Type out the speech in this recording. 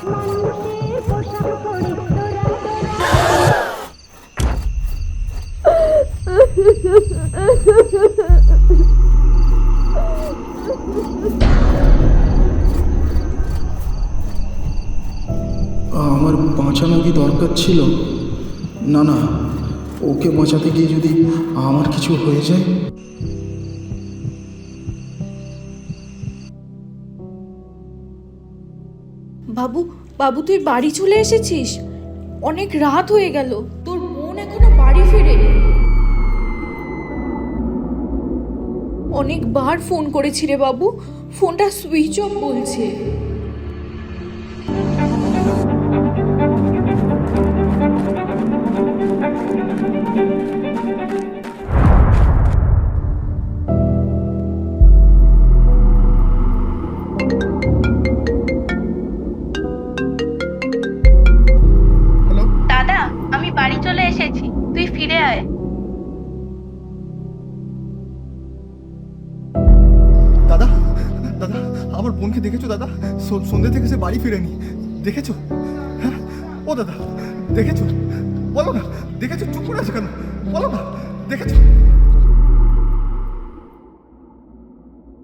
আমার বাঁচানো কি দরকার ছিল? না না, ওকে বাঁচাতে গিয়ে যদি আমার কিছু হয়ে যায়। বাবু, বাবু তুই বাড়ি চলে এসেছিস? অনেক রাত হয়ে গেল, তোর বোন এখনো বাড়ি ফেরেনি। অনেকবার ফোন করেছি রে বাবু, ফোনটা সুইচ অফ বলছে। দাদা, আমি বাড়ি চলে এসেছি, তুই ফিরে আয়। দাদা, দাদা, আমার বোনকে দেখেছো দাদা? সন্ধ্যে থেকে সে বাড়ি ফিরেনি, দেখেছো? হ্যাঁ, ও দাদা, দেখেছো? বলো না, দেখেছো? চুপ করে আছো কেন? বলো না, দেখেছো?